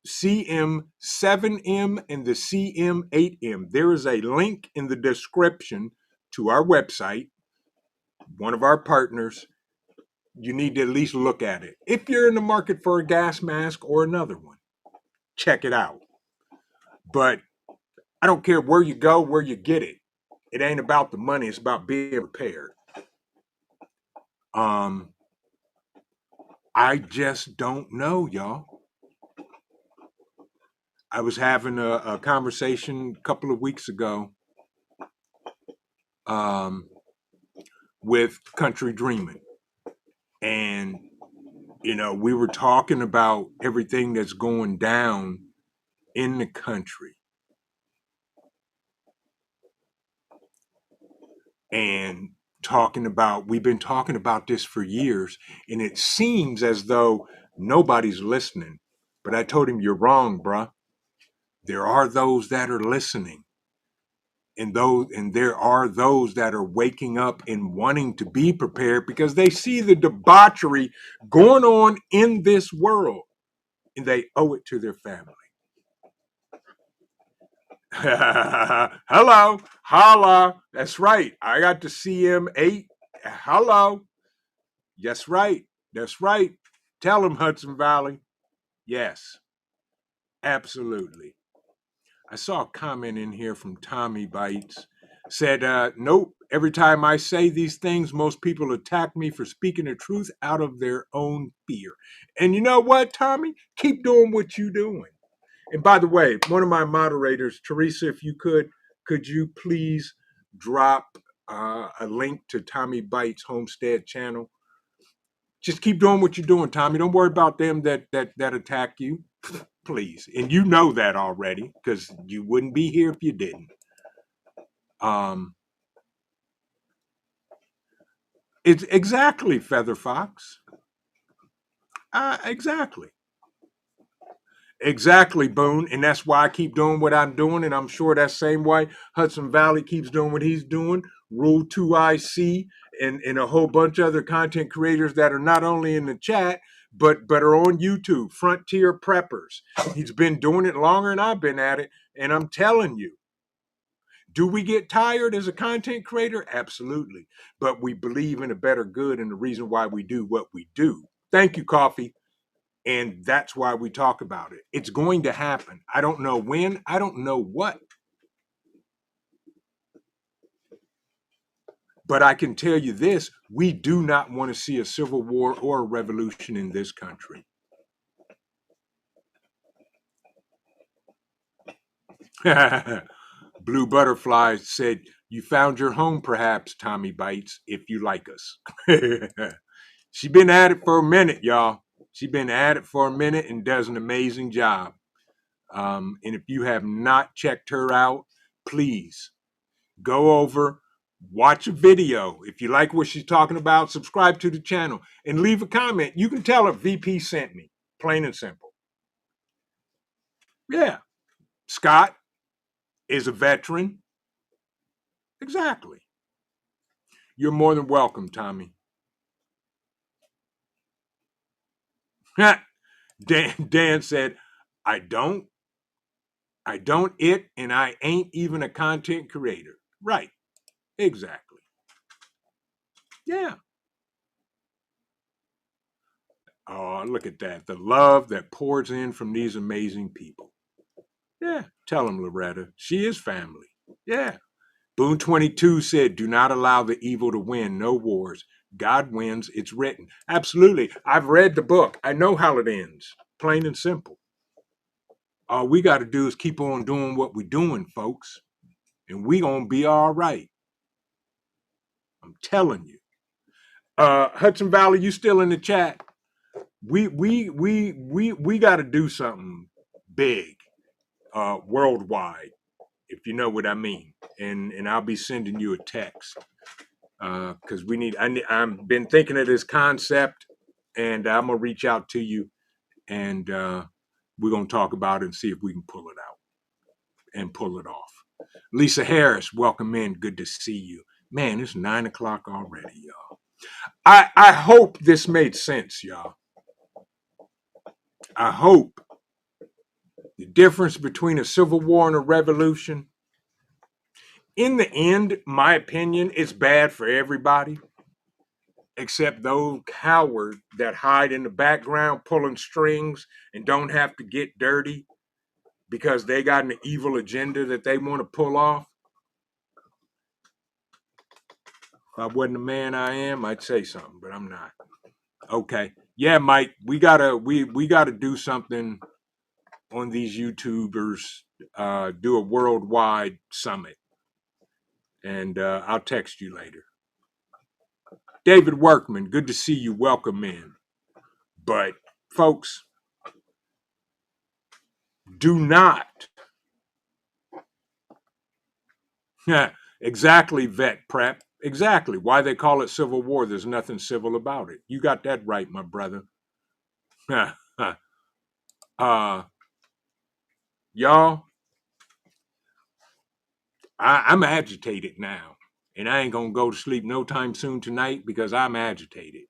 CM7M and the CM8M. There is a link in the description to our website, one of our partners. You need to at least look at it. If you're in the market for a gas mask or another one, check it out. But I don't care where you go, where you get it. It ain't about the money. It's about being prepared. I just don't know, y'all. I was having a conversation a couple of weeks ago with Country Dreaming. And, we were talking about everything that's going down in the country. And we've been talking about this for years, and it seems as though nobody's listening. But I told him, you're wrong, bruh. There are those that are listening. And there are those that are waking up and wanting to be prepared because they see the debauchery going on in this world, and they owe it to their family. Hello, holla. That's right. I got the CM8. Hello. That's right. That's right. Tell them, Hudson Valley. Yes, absolutely. I saw a comment in here from Tommy Bites. Said, nope, every time I say these things, most people attack me for speaking the truth out of their own fear. And you know what, Tommy? Keep doing what you're doing. And by the way, one of my moderators, Teresa, if you could you please drop a link to Tommy Bites Homestead channel? Just keep doing what you're doing, Tommy. Don't worry about them that attack you. Please. And you know that already, because you wouldn't be here if you didn't. It's exactly, Feather Fox. Exactly. Exactly, Boone. And that's why I keep doing what I'm doing. And I'm sure that same way Hudson Valley keeps doing what he's doing. Rule 2IC and a whole bunch of other content creators that are not only in the chat, but are on YouTube. Frontier Preppers. He's been doing it longer than I've been at it. And I'm telling you, do we get tired as a content creator? Absolutely. But we believe in a better good and the reason why we do what we do. Thank you, Coffee. And that's why we talk about it. It's going to happen. I don't know when. I don't know what. But I can tell you this. We do not want to see a civil war or a revolution in this country. Blue Butterfly said, you found your home perhaps, Tommy Bites, if you like us. She's been at it for a minute, y'all. She's been at it for a minute and does an amazing job. And if you have not checked her out, please go over, watch a video. If you like what she's talking about, subscribe to the channel and leave a comment. You can tell her VP sent me, plain and simple. Yeah. Scott is a veteran. Exactly. You're more than welcome, Tommy. Dan said, I don't it, and I ain't even a content creator. Right. Exactly. Yeah. Oh, look at that. The love that pours in from these amazing people. Yeah. Tell them, Loretta. She is family. Yeah. Boone 22 said, do not allow the evil to win. No wars. God wins. It's written. Absolutely. I've read the book. I know how it ends. Plain and simple. All we got to do is keep on doing what we're doing, folks, and we gonna be all right. I'm telling you. Hudson Valley, you still in the chat? We got to do something big, worldwide, if you know what I mean. And I'll be sending you a text because we need. I've been thinking of this concept, and I'm gonna reach out to you, and we're gonna talk about it and see if we can pull it out and pull it off. Lisa Harris, welcome in. Good to see you. Man, it's 9 o'clock already, y'all. I hope this made sense, y'all. I hope the difference between a civil war and a revolution, in the end, my opinion, it's bad for everybody except those cowards that hide in the background pulling strings and don't have to get dirty because they got an evil agenda that they want to pull off. If I wasn't the man I am, I'd say something, but I'm not. Okay. Yeah, Mike, we gotta do something on these YouTubers, do a worldwide summit. And I'll text you later. David Workman, good to see you. Welcome in. But folks, do not. Exactly, vet prep. Exactly. Why they call it civil war. There's nothing civil about it. You got that right, my brother. Y'all, I'm agitated now. And I ain't going to go to sleep no time soon tonight because I'm agitated.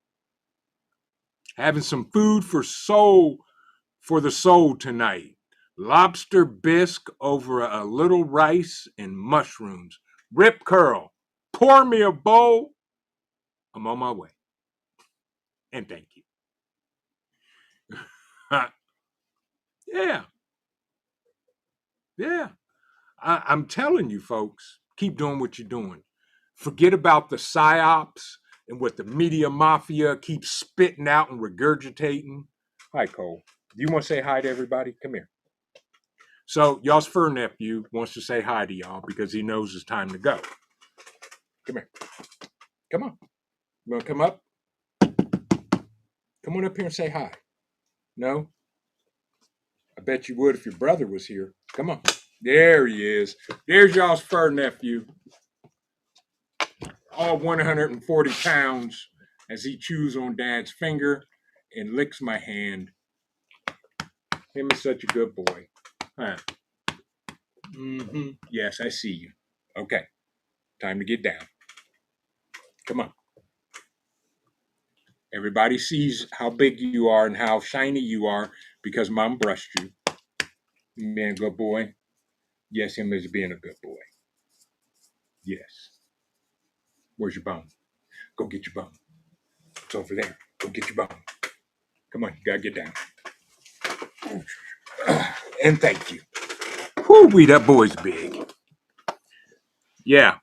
Having some food for the soul tonight. Lobster bisque over a little rice and mushrooms. Rip curl. Pour me a bowl. I'm on my way. And thank you. Yeah. Yeah. I'm telling you, folks, keep doing what you're doing. Forget about the psyops and what the media mafia keeps spitting out and regurgitating. Hi, Cole. Do you want to say hi to everybody? Come here. So, y'all's fur nephew wants to say hi to y'all because he knows it's time to go. Come here. Come on. You want to come up? Come on up here and say hi. No? I bet you would if your brother was here. Come on. There he is. There's y'all's fur nephew. All 140 pounds as he chews on Dad's finger and licks my hand. Him is such a good boy. Huh. Mm-hmm. Yes, I see you. Okay. Time to get down. Come on. Everybody sees how big you are and how shiny you are because Mom brushed you. Being a good boy. Yes, him is being a good boy. Yes. Where's your bone? Go get your bone. It's over there. Go get your bone. Come on, you gotta get down. And thank you. Whoo-wee, that boy's big. Yeah.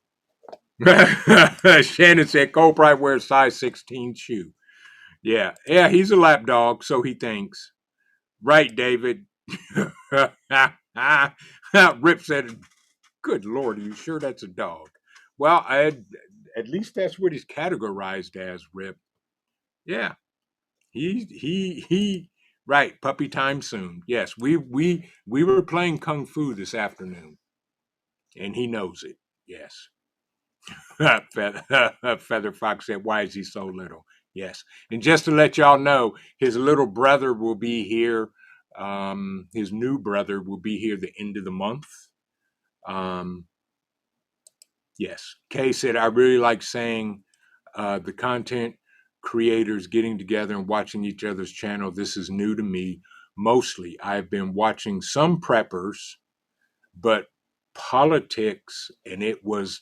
Shannon said Cole probably wears size 16 shoe. Yeah. Yeah, he's a lap dog, so he thinks. Right, David. Rip said, good Lord, are you sure that's a dog? Well, at least that's what he's categorized as, Rip. Yeah. He right, puppy time soon. Yes, we were playing Kung Fu this afternoon. And he knows it. Yes. Feather Fox said, why is he so little? Yes. And just to let y'all know, his little brother will be here. His new brother will be here the end of the month. Yes. Kay said, I really like saying the content creators getting together and watching each other's channel. This is new to me. Mostly, I've been watching some preppers, but politics, and it was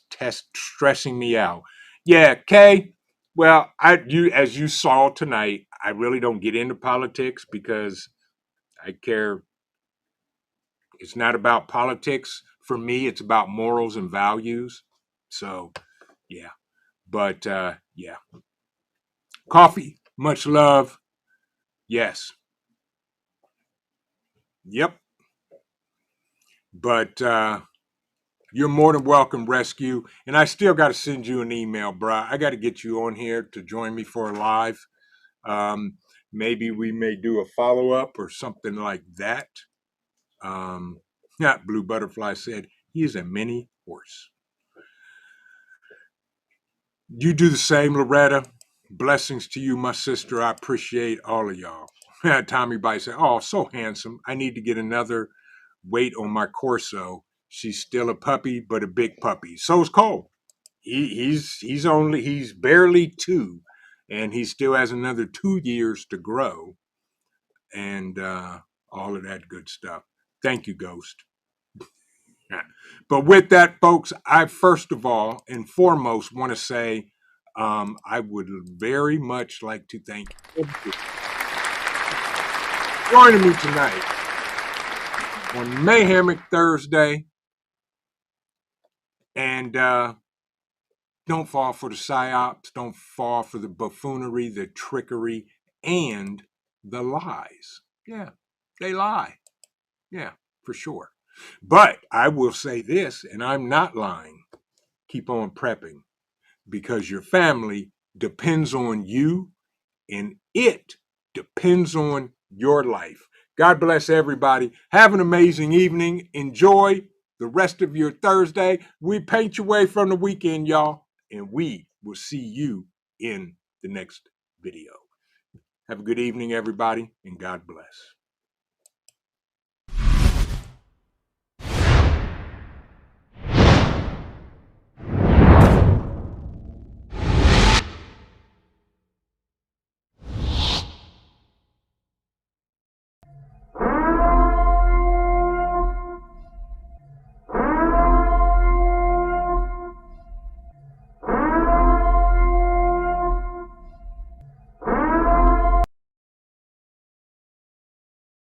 stressing me out. Yeah, Kay. Well, as you saw tonight, I really don't get into politics because I care. It's not about politics for me. It's about morals and values. So, yeah. But yeah. Coffee, much love. Yes. Yep. But you're more than welcome, Rescue. And I still got to send you an email, bruh. I got to get you on here to join me for a live. Maybe we may do a follow-up or something like that. Yeah, Blue Butterfly said, he is a mini horse. You do the same, Loretta. Blessings to you, my sister. I appreciate all of y'all. Tommy Bite said, oh, so handsome. I need to get another weight on my Corso. She's still a puppy, but a big puppy. So's Cole. He's barely 2, and he still has another 2 years to grow, and all of that good stuff. Thank you, Ghost. But with that, folks, I first of all and foremost want to say I would very much like to thank everybody joining me tonight on MAYHEMIC Thursday. And don't fall for the psyops. Don't fall for the buffoonery, the trickery, and the lies. Yeah, they lie. Yeah, for sure. But I will say this, and I'm not lying. Keep on prepping, because your family depends on you, and it depends on your life. God bless everybody. Have an amazing evening. Enjoy the rest of your Thursday. We paint your way from the weekend, y'all, and we will see you in the next video. Have a good evening, everybody, and God bless.